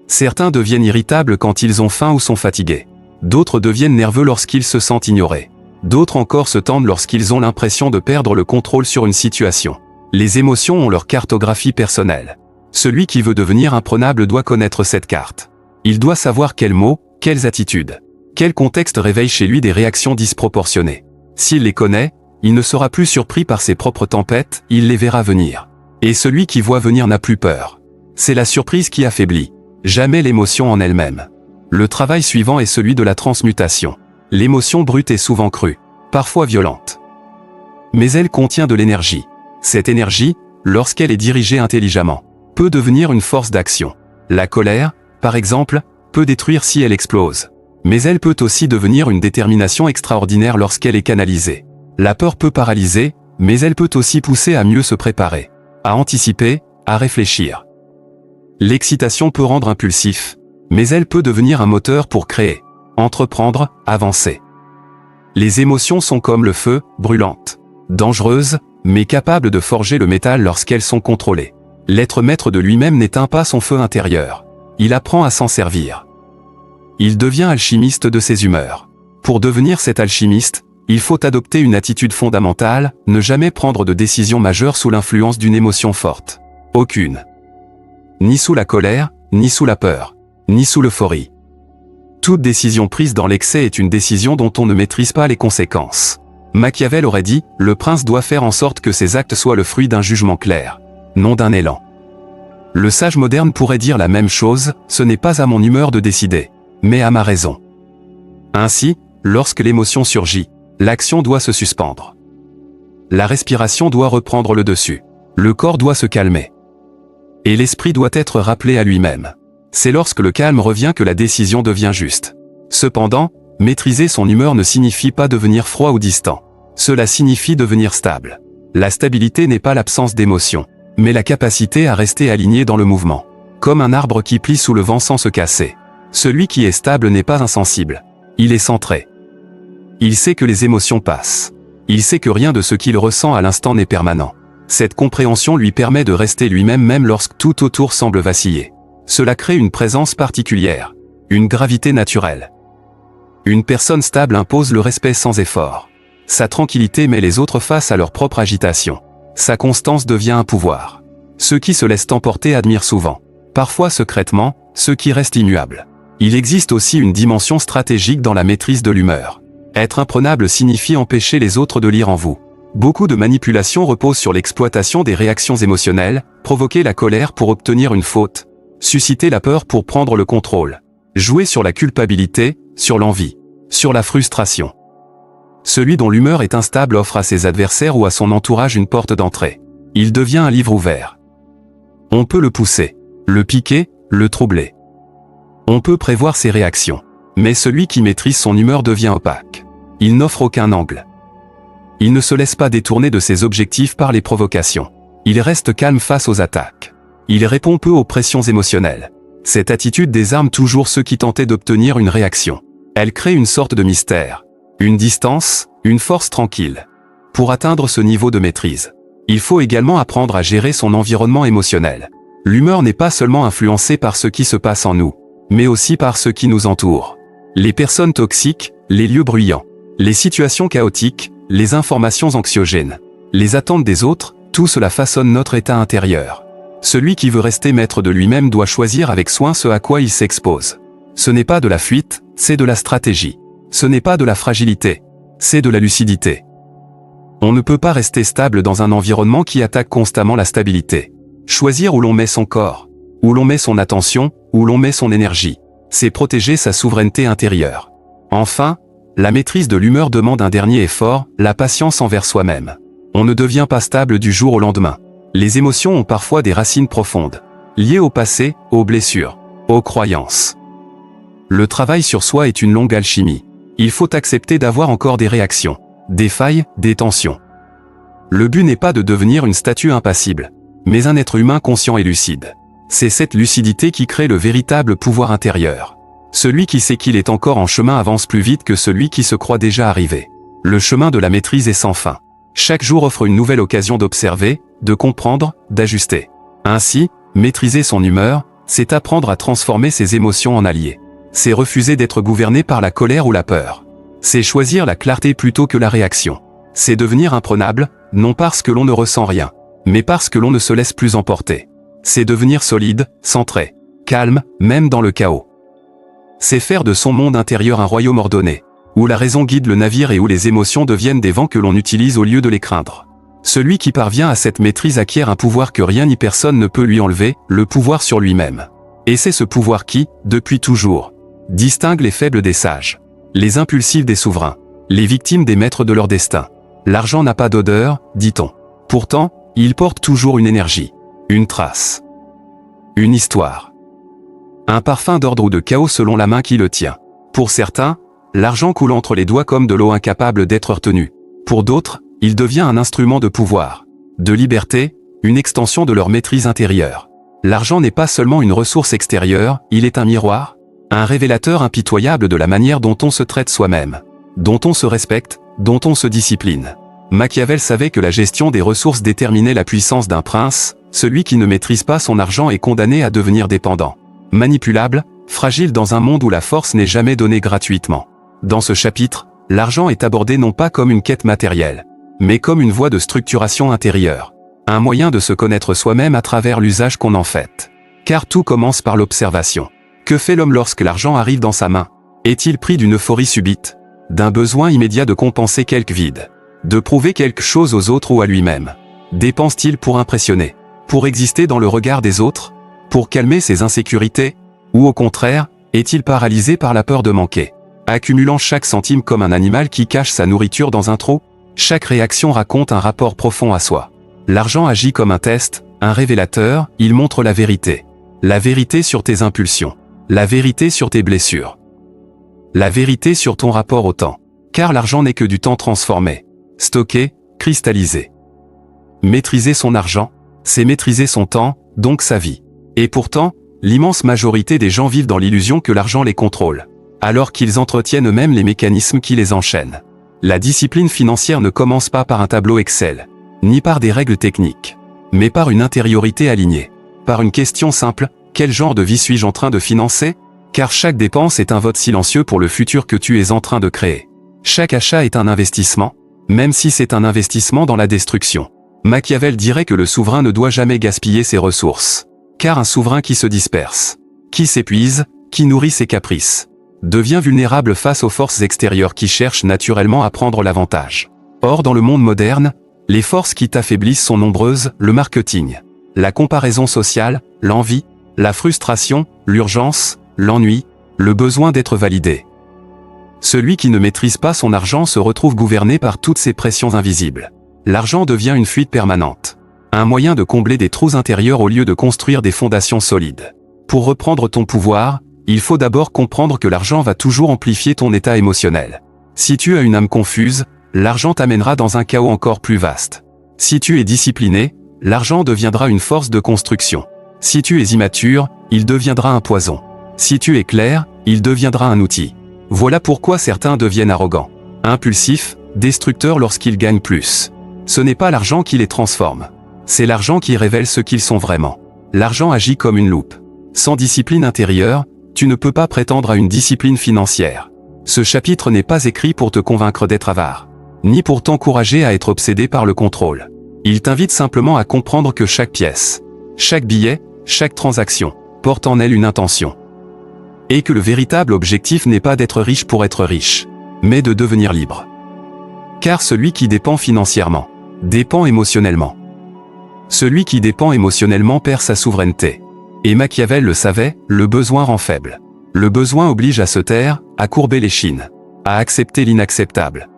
Certains deviennent irritables quand ils ont faim ou sont fatigués. D'autres deviennent nerveux lorsqu'ils se sentent ignorés. D'autres encore se tendent lorsqu'ils ont l'impression de perdre le contrôle sur une situation. Les émotions ont leur cartographie personnelle. Celui qui veut devenir imprenable doit connaître cette carte. Il doit savoir quels mots, quelles attitudes, quel contexte réveille chez lui des réactions disproportionnées. S'il les connaît, il ne sera plus surpris par ses propres tempêtes, il les verra venir. Et celui qui voit venir n'a plus peur. C'est la surprise qui affaiblit, jamais l'émotion en elle-même. Le travail suivant est celui de la transmutation. L'émotion brute est souvent crue, parfois violente. Mais elle contient de l'énergie. Cette énergie, lorsqu'elle est dirigée intelligemment, peut devenir une force d'action. La colère, par exemple, peut détruire si elle explose. Mais elle peut aussi devenir une détermination extraordinaire lorsqu'elle est canalisée. La peur peut paralyser, mais elle peut aussi pousser à mieux se préparer, à anticiper, à réfléchir. L'excitation peut rendre impulsif, mais elle peut devenir un moteur pour créer, entreprendre, avancer. Les émotions sont comme le feu, brûlantes, dangereuses, mais capables de forger le métal lorsqu'elles sont contrôlées. L'être maître de lui-même n'éteint pas son feu intérieur. Il apprend à s'en servir. Il devient alchimiste de ses humeurs. Pour devenir cet alchimiste, il faut adopter une attitude fondamentale, ne jamais prendre de décision majeure sous l'influence d'une émotion forte. Aucune. Ni sous la colère, ni sous la peur, ni sous l'euphorie. Toute décision prise dans l'excès est une décision dont on ne maîtrise pas les conséquences. Machiavel aurait dit, le prince doit faire en sorte que ses actes soient le fruit d'un jugement clair, non d'un élan. Le sage moderne pourrait dire la même chose, ce n'est pas à mon humeur de décider, mais à ma raison. Ainsi, lorsque l'émotion surgit, l'action doit se suspendre. La respiration doit reprendre le dessus. Le corps doit se calmer. Et l'esprit doit être rappelé à lui-même. C'est lorsque le calme revient que la décision devient juste. Cependant, maîtriser son humeur ne signifie pas devenir froid ou distant. Cela signifie devenir stable. La stabilité n'est pas l'absence d'émotion, mais la capacité à rester aligné dans le mouvement. Comme un arbre qui plie sous le vent sans se casser. Celui qui est stable n'est pas insensible. Il est centré. Il sait que les émotions passent. Il sait que rien de ce qu'il ressent à l'instant n'est permanent. Cette compréhension lui permet de rester lui-même même lorsque tout autour semble vaciller. Cela crée une présence particulière, une gravité naturelle. Une personne stable impose le respect sans effort. Sa tranquillité met les autres face à leur propre agitation. Sa constance devient un pouvoir. Ceux qui se laissent emporter admirent souvent, parfois secrètement, ceux qui restent immuables. Il existe aussi une dimension stratégique dans la maîtrise de l'humeur. Être imprenable signifie empêcher les autres de lire en vous. Beaucoup de manipulations reposent sur l'exploitation des réactions émotionnelles, provoquer la colère pour obtenir une faute, susciter la peur pour prendre le contrôle, jouer sur la culpabilité, sur l'envie, sur la frustration. Celui dont l'humeur est instable offre à ses adversaires ou à son entourage une porte d'entrée. Il devient un livre ouvert. On peut le pousser, le piquer, le troubler. On peut prévoir ses réactions. Mais celui qui maîtrise son humeur devient opaque. Il n'offre aucun angle. Il ne se laisse pas détourner de ses objectifs par les provocations. Il reste calme face aux attaques. Il répond peu aux pressions émotionnelles. Cette attitude désarme toujours ceux qui tentaient d'obtenir une réaction. Elle crée une sorte de mystère, une distance, une force tranquille. Pour atteindre ce niveau de maîtrise, il faut également apprendre à gérer son environnement émotionnel. L'humeur n'est pas seulement influencée par ce qui se passe en nous, mais aussi par ceux qui nous entourent. Les personnes toxiques, les lieux bruyants, les situations chaotiques, les informations anxiogènes, les attentes des autres, tout cela façonne notre état intérieur. Celui qui veut rester maître de lui-même doit choisir avec soin ce à quoi il s'expose. Ce n'est pas de la fuite, c'est de la stratégie. Ce n'est pas de la fragilité, c'est de la lucidité. On ne peut pas rester stable dans un environnement qui attaque constamment la stabilité. Choisir où l'on met son corps, où l'on met son attention, où l'on met son énergie, c'est protéger sa souveraineté intérieure. Enfin, la maîtrise de l'humeur demande un dernier effort, la patience envers soi-même. On ne devient pas stable du jour au lendemain. Les émotions ont parfois des racines profondes, liées au passé, aux blessures, aux croyances. Le travail sur soi est une longue alchimie. Il faut accepter d'avoir encore des réactions, des failles, des tensions. Le but n'est pas de devenir une statue impassible, mais un être humain conscient et lucide. C'est cette lucidité qui crée le véritable pouvoir intérieur. Celui qui sait qu'il est encore en chemin avance plus vite que celui qui se croit déjà arrivé. Le chemin de la maîtrise est sans fin. Chaque jour offre une nouvelle occasion d'observer, de comprendre, d'ajuster. Ainsi, maîtriser son humeur, c'est apprendre à transformer ses émotions en alliés. C'est refuser d'être gouverné par la colère ou la peur. C'est choisir la clarté plutôt que la réaction. C'est devenir imprenable, non parce que l'on ne ressent rien, mais parce que l'on ne se laisse plus emporter. C'est devenir solide, centré, calme, même dans le chaos. C'est faire de son monde intérieur un royaume ordonné, où la raison guide le navire et où les émotions deviennent des vents que l'on utilise au lieu de les craindre. Celui qui parvient à cette maîtrise acquiert un pouvoir que rien ni personne ne peut lui enlever, le pouvoir sur lui-même. Et c'est ce pouvoir qui, depuis toujours, distingue les faibles des sages, les impulsifs des souverains, les victimes des maîtres de leur destin. L'argent n'a pas d'odeur, dit-on. Pourtant, il porte toujours une énergie, une trace, une histoire. Un parfum d'ordre ou de chaos selon la main qui le tient. Pour certains, l'argent coule entre les doigts comme de l'eau incapable d'être retenue. Pour d'autres, il devient un instrument de pouvoir, de liberté, une extension de leur maîtrise intérieure. L'argent n'est pas seulement une ressource extérieure, il est un miroir, un révélateur impitoyable de la manière dont on se traite soi-même, dont on se respecte, dont on se discipline. Machiavel savait que la gestion des ressources déterminait la puissance d'un prince. Celui qui ne maîtrise pas son argent est condamné à devenir dépendant, manipulable, fragile dans un monde où la force n'est jamais donnée gratuitement. Dans ce chapitre, l'argent est abordé non pas comme une quête matérielle, mais comme une voie de structuration intérieure, un moyen de se connaître soi-même à travers l'usage qu'on en fait. Car tout commence par l'observation. Que fait l'homme lorsque l'argent arrive dans sa main? Est-il pris d'une euphorie subite, d'un besoin immédiat de compenser quelque vide, de prouver quelque chose aux autres ou à lui-même? Dépense-t-il pour impressionner, pour exister dans le regard des autres, pour calmer ses insécurités? Ou au contraire, est-il paralysé par la peur de manquer, accumulant chaque centime comme un animal qui cache sa nourriture dans un trou? Chaque réaction raconte un rapport profond à soi. L'argent agit comme un test, un révélateur, il montre la vérité. La vérité sur tes impulsions. La vérité sur tes blessures. La vérité sur ton rapport au temps. Car l'argent n'est que du temps transformé, stocké, cristallisé. Maîtriser son argent, c'est maîtriser son temps, donc sa vie. Et pourtant, l'immense majorité des gens vivent dans l'illusion que l'argent les contrôle, alors qu'ils entretiennent eux-mêmes les mécanismes qui les enchaînent. La discipline financière ne commence pas par un tableau Excel, ni par des règles techniques, mais par une intériorité alignée, par une question simple: quel genre de vie suis-je en train de financer? Car chaque dépense est un vote silencieux pour le futur que tu es en train de créer. Chaque achat est un investissement, même si c'est un investissement dans la destruction. Machiavel dirait que le souverain ne doit jamais gaspiller ses ressources. Car un souverain qui se disperse, qui s'épuise, qui nourrit ses caprices, devient vulnérable face aux forces extérieures qui cherchent naturellement à prendre l'avantage. Or dans le monde moderne, les forces qui t'affaiblissent sont nombreuses: le marketing, la comparaison sociale, l'envie, la frustration, l'urgence, l'ennui, le besoin d'être validé. Celui qui ne maîtrise pas son argent se retrouve gouverné par toutes ces pressions invisibles. L'argent devient une fuite permanente, un moyen de combler des trous intérieurs au lieu de construire des fondations solides. Pour reprendre ton pouvoir, Il faut d'abord comprendre que l'argent va toujours amplifier ton état émotionnel. Si tu as une âme confuse, l'argent t'amènera dans un chaos encore plus vaste. Si tu es discipliné, l'argent deviendra une force de construction. Si tu es immature, il deviendra un poison. Si tu es clair, il deviendra un outil. Voilà pourquoi certains deviennent arrogants, impulsifs, destructeurs lorsqu'ils gagnent plus. Ce n'est pas l'argent qui les transforme. C'est l'argent qui révèle ce qu'ils sont vraiment. L'argent agit comme une loupe. Sans discipline intérieure, tu ne peux pas prétendre à une discipline financière. Ce chapitre n'est pas écrit pour te convaincre d'être avare, ni pour t'encourager à être obsédé par le contrôle. Il t'invite simplement à comprendre que chaque pièce, chaque billet, chaque transaction, porte en elle une intention. Et que le véritable objectif n'est pas d'être riche pour être riche, mais de devenir libre. Car celui qui dépend financièrement, dépend émotionnellement. Celui qui dépend émotionnellement perd sa souveraineté. Et Machiavel le savait, le besoin rend faible. Le besoin oblige à se taire, à courber l'échine, à accepter l'inacceptable.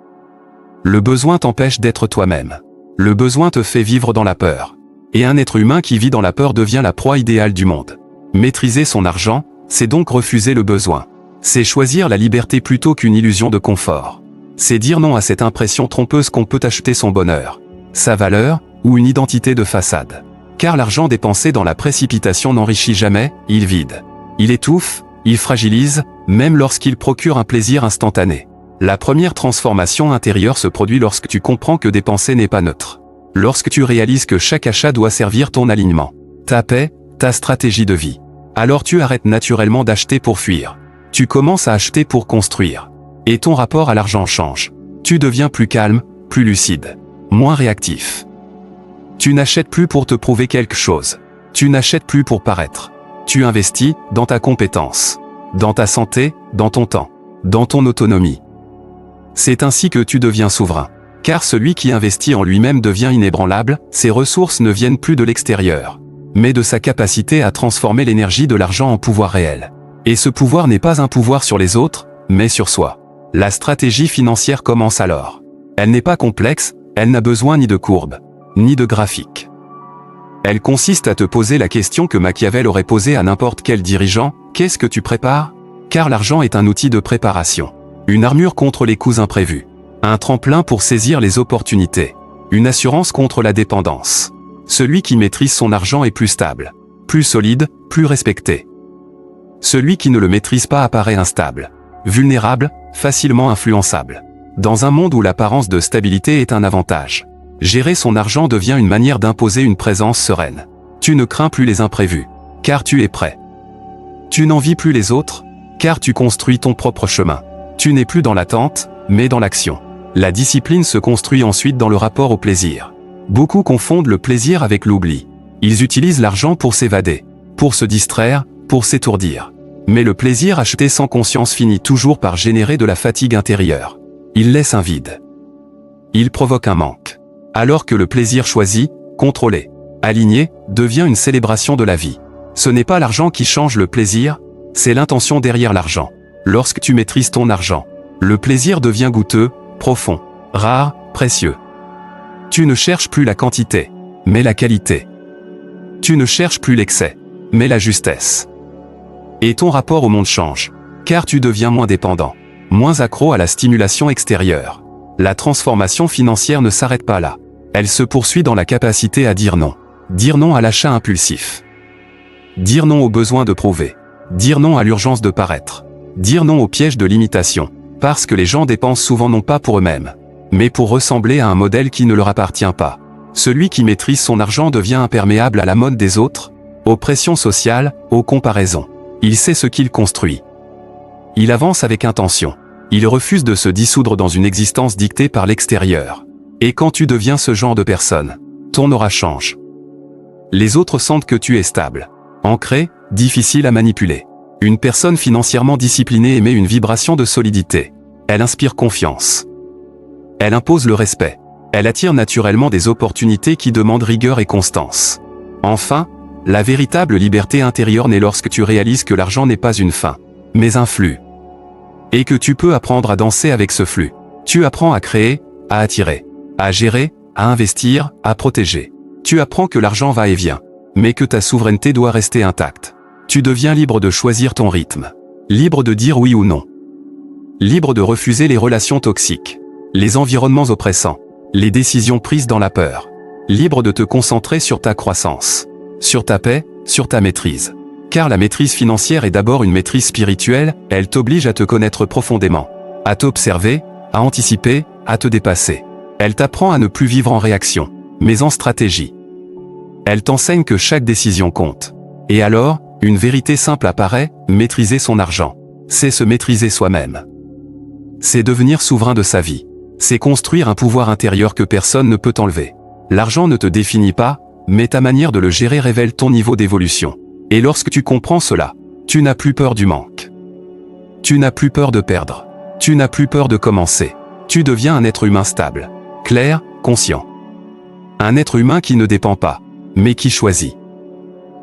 Le besoin t'empêche d'être toi-même. Le besoin te fait vivre dans la peur. Et un être humain qui vit dans la peur devient la proie idéale du monde. Maîtriser son argent, c'est donc refuser le besoin. C'est choisir la liberté plutôt qu'une illusion de confort. C'est dire non à cette impression trompeuse qu'on peut acheter son bonheur, sa valeur, ou une identité de façade. Car l'argent dépensé dans la précipitation n'enrichit jamais, il vide. Il étouffe, il fragilise, même lorsqu'il procure un plaisir instantané. La première transformation intérieure se produit lorsque tu comprends que dépenser n'est pas neutre. Lorsque tu réalises que chaque achat doit servir ton alignement, ta paix, ta stratégie de vie. Alors tu arrêtes naturellement d'acheter pour fuir. Tu commences à acheter pour construire. Et ton rapport à l'argent change. Tu deviens plus calme, plus lucide, moins réactif. Tu n'achètes plus pour te prouver quelque chose. Tu n'achètes plus pour paraître. Tu investis dans ta compétence, dans ta santé, dans ton temps, dans ton autonomie. C'est ainsi que tu deviens souverain. Car celui qui investit en lui-même devient inébranlable, ses ressources ne viennent plus de l'extérieur, mais de sa capacité à transformer l'énergie de l'argent en pouvoir réel. Et ce pouvoir n'est pas un pouvoir sur les autres, mais sur soi. La stratégie financière commence alors. Elle n'est pas complexe, elle n'a besoin ni de courbes, ni de graphiques. Elle consiste à te poser la question que Machiavel aurait posée à n'importe quel dirigeant, qu'est-ce que tu prépares? Car l'argent est un outil de préparation. Une armure contre les coups imprévus. Un tremplin pour saisir les opportunités. Une assurance contre la dépendance. Celui qui maîtrise son argent est plus stable, plus solide, plus respecté. Celui qui ne le maîtrise pas apparaît instable, vulnérable, facilement influençable. Dans un monde où l'apparence de stabilité est un avantage, gérer son argent devient une manière d'imposer une présence sereine. Tu ne crains plus les imprévus, car tu es prêt. Tu n'envies plus les autres, car tu construis ton propre chemin. Tu n'es plus dans l'attente, mais dans l'action. La discipline se construit ensuite dans le rapport au plaisir. Beaucoup confondent le plaisir avec l'oubli. Ils utilisent l'argent pour s'évader, pour se distraire, pour s'étourdir. Mais le plaisir acheté sans conscience finit toujours par générer de la fatigue intérieure. Il laisse un vide. Il provoque un manque. Alors que le plaisir choisi, contrôlé, aligné, devient une célébration de la vie. Ce n'est pas l'argent qui change le plaisir, c'est l'intention derrière l'argent. Lorsque tu maîtrises ton argent, le plaisir devient goûteux, profond, rare, précieux. Tu ne cherches plus la quantité, mais la qualité. Tu ne cherches plus l'excès, mais la justesse. Et ton rapport au monde change, car tu deviens moins dépendant, moins accro à la stimulation extérieure. La transformation financière ne s'arrête pas là. Elle se poursuit dans la capacité à dire non. Dire non à l'achat impulsif. Dire non au besoin de prouver. Dire non à l'urgence de paraître. Dire non au piège de l'imitation. Parce que les gens dépensent souvent non pas pour eux-mêmes, mais pour ressembler à un modèle qui ne leur appartient pas. Celui qui maîtrise son argent devient imperméable à la mode des autres, aux pressions sociales, aux comparaisons. Il sait ce qu'il construit. Il avance avec intention. Il refuse de se dissoudre dans une existence dictée par l'extérieur. Et quand tu deviens ce genre de personne, ton aura change. Les autres sentent que tu es stable, ancré, difficile à manipuler. Une personne financièrement disciplinée émet une vibration de solidité. Elle inspire confiance. Elle impose le respect. Elle attire naturellement des opportunités qui demandent rigueur et constance. Enfin, la véritable liberté intérieure naît lorsque tu réalises que l'argent n'est pas une fin, mais un flux. Et que tu peux apprendre à danser avec ce flux. Tu apprends à créer, à attirer, à gérer, à investir, à protéger. Tu apprends que l'argent va et vient, mais que ta souveraineté doit rester intacte. Tu deviens libre de choisir ton rythme, Libre de dire oui ou non. Libre de refuser les relations toxiques, les environnements oppressants, les décisions prises dans la peur. Libre de te concentrer sur ta croissance, sur ta paix, sur ta maîtrise. Car la maîtrise financière est d'abord une maîtrise spirituelle, elle t'oblige à te connaître profondément, à t'observer, à anticiper, à te dépasser. Elle t'apprend à ne plus vivre en réaction, mais en stratégie. Elle t'enseigne que chaque décision compte. Et alors, une vérité simple apparaît, maîtriser son argent. C'est se maîtriser soi-même. C'est devenir souverain de sa vie. C'est construire un pouvoir intérieur que personne ne peut enlever. L'argent ne te définit pas, mais ta manière de le gérer révèle ton niveau d'évolution. Et lorsque tu comprends cela, tu n'as plus peur du manque. Tu n'as plus peur de perdre. Tu n'as plus peur de commencer. Tu deviens un être humain stable, clair, conscient. Un être humain qui ne dépend pas, mais qui choisit.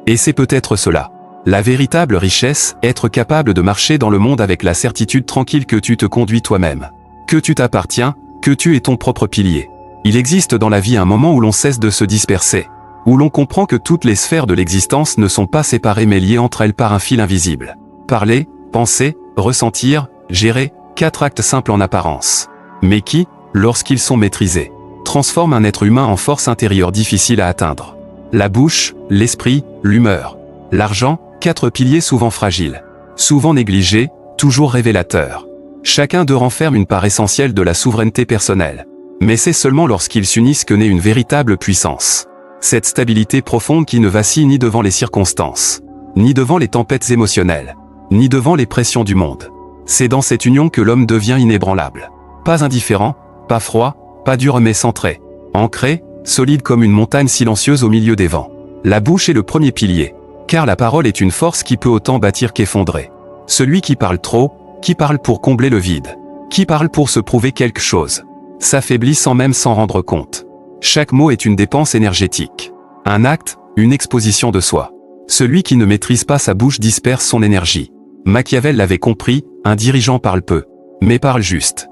Et c'est peut-être cela. La véritable richesse, être capable de marcher dans le monde avec la certitude tranquille que tu te conduis toi-même. Que tu t'appartiens, que tu es ton propre pilier. Il existe dans la vie un moment où l'on cesse de se disperser, où l'on comprend que toutes les sphères de l'existence ne sont pas séparées mais liées entre elles par un fil invisible. Parler, penser, ressentir, gérer, 4 actes simples en apparence, mais qui, lorsqu'ils sont maîtrisés, transforment un être humain en force intérieure difficile à atteindre. La bouche, l'esprit, l'humeur. L'argent, 4 piliers souvent fragiles, souvent négligés, toujours révélateurs. Chacun d'eux renferme une part essentielle de la souveraineté personnelle. Mais c'est seulement lorsqu'ils s'unissent que naît une véritable puissance. Cette stabilité profonde qui ne vacille ni devant les circonstances, ni devant les tempêtes émotionnelles, ni devant les pressions du monde. C'est dans cette union que l'homme devient inébranlable. Pas indifférent, pas froid, pas dur mais centré. Ancré, solide comme une montagne silencieuse au milieu des vents. La bouche est le premier pilier, car la parole est une force qui peut autant bâtir qu'effondrer. Celui qui parle trop, qui parle pour combler le vide, qui parle pour se prouver quelque chose, s'affaiblit sans même s'en rendre compte. Chaque mot est une dépense énergétique. Un acte, une exposition de soi. Celui qui ne maîtrise pas sa bouche disperse son énergie. Machiavel l'avait compris, un dirigeant parle peu, mais parle juste.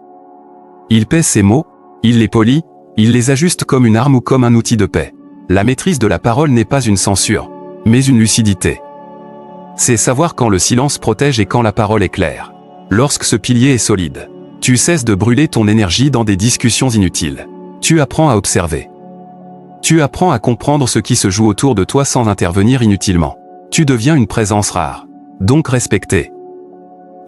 Il pèse ses mots, il les polit, il les ajuste comme une arme ou comme un outil de paix. La maîtrise de la parole n'est pas une censure, mais une lucidité. C'est savoir quand le silence protège et quand la parole est claire. Lorsque ce pilier est solide, tu cesses de brûler ton énergie dans des discussions inutiles. Tu apprends à observer. Tu apprends à comprendre ce qui se joue autour de toi sans intervenir inutilement. Tu deviens une présence rare, donc respectée.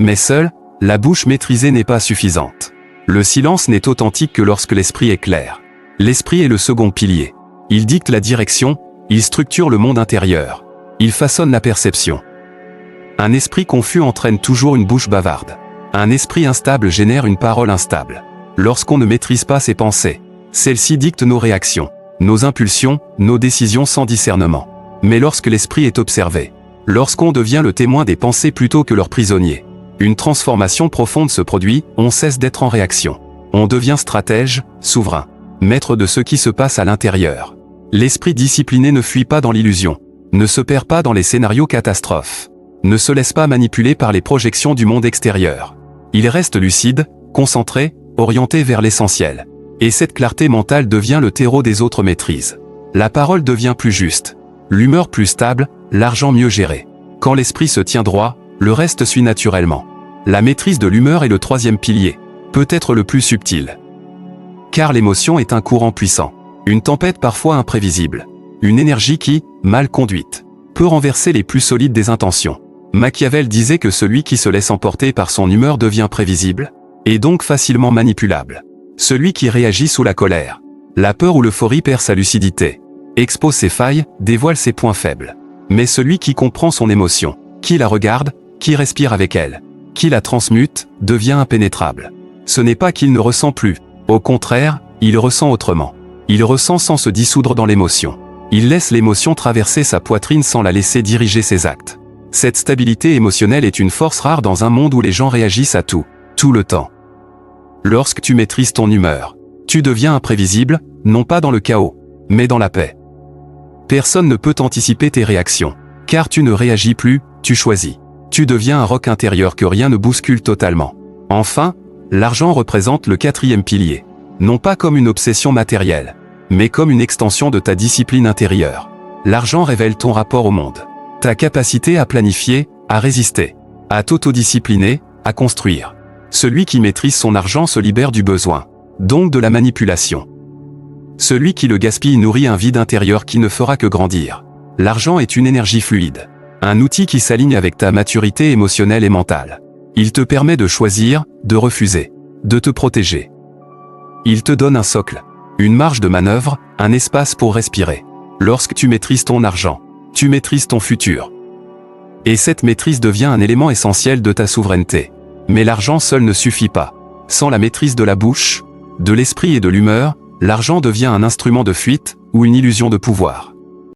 Mais seule, la bouche maîtrisée n'est pas suffisante. Le silence n'est authentique que lorsque l'esprit est clair. L'esprit est le second pilier. Il dicte la direction, il structure le monde intérieur. Il façonne la perception. Un esprit confus entraîne toujours une bouche bavarde. Un esprit instable génère une parole instable. Lorsqu'on ne maîtrise pas ses pensées, celles-ci dictent nos réactions, nos impulsions, nos décisions sans discernement. Mais lorsque l'esprit est observé, lorsqu'on devient le témoin des pensées plutôt que leur prisonnier, une transformation profonde se produit, on cesse d'être en réaction. On devient stratège, souverain, maître de ce qui se passe à l'intérieur. L'esprit discipliné ne fuit pas dans l'illusion, ne se perd pas dans les scénarios catastrophes, ne se laisse pas manipuler par les projections du monde extérieur. Il reste lucide, concentré, orienté vers l'essentiel. Et cette clarté mentale devient le terreau des autres maîtrises. La parole devient plus juste, l'humeur plus stable, l'argent mieux géré. Quand l'esprit se tient droit, le reste suit naturellement. La maîtrise de l'humeur est le troisième pilier, peut-être le plus subtil. Car l'émotion est un courant puissant, une tempête parfois imprévisible, une énergie qui, mal conduite, peut renverser les plus solides des intentions. Machiavel disait que celui qui se laisse emporter par son humeur devient prévisible, et donc facilement manipulable. Celui qui réagit sous la colère, la peur ou l'euphorie perd sa lucidité, expose ses failles, dévoile ses points faibles. Mais celui qui comprend son émotion, qui la regarde, qui respire avec elle, qui la transmute, devient impénétrable. Ce n'est pas qu'il ne ressent plus, au contraire, il ressent autrement. Il ressent sans se dissoudre dans l'émotion. Il laisse l'émotion traverser sa poitrine sans la laisser diriger ses actes. Cette stabilité émotionnelle est une force rare dans un monde où les gens réagissent à tout le temps. Lorsque tu maîtrises ton humeur, tu deviens imprévisible, non pas dans le chaos, mais dans la paix. Personne ne peut anticiper tes réactions, car tu ne réagis plus, tu choisis. Tu deviens un roc intérieur que rien ne bouscule totalement. Enfin, l'argent représente le quatrième pilier. Non pas comme une obsession matérielle, mais comme une extension de ta discipline intérieure. L'argent révèle ton rapport au monde, ta capacité à planifier, à résister. à t'autodiscipliner, à construire. Celui qui maîtrise son argent se libère du besoin, donc de la manipulation. Celui qui le gaspille nourrit un vide intérieur qui ne fera que grandir. L'argent est une énergie fluide, un outil qui s'aligne avec ta maturité émotionnelle et mentale. Il te permet de choisir, de refuser, de te protéger. Il te donne un socle, une marge de manœuvre, un espace pour respirer. Lorsque tu maîtrises ton argent, tu maîtrises ton futur. Et cette maîtrise devient un élément essentiel de ta souveraineté. Mais l'argent seul ne suffit pas. Sans la maîtrise de la bouche, de l'esprit et de l'humeur, l'argent devient un instrument de fuite ou une illusion de pouvoir.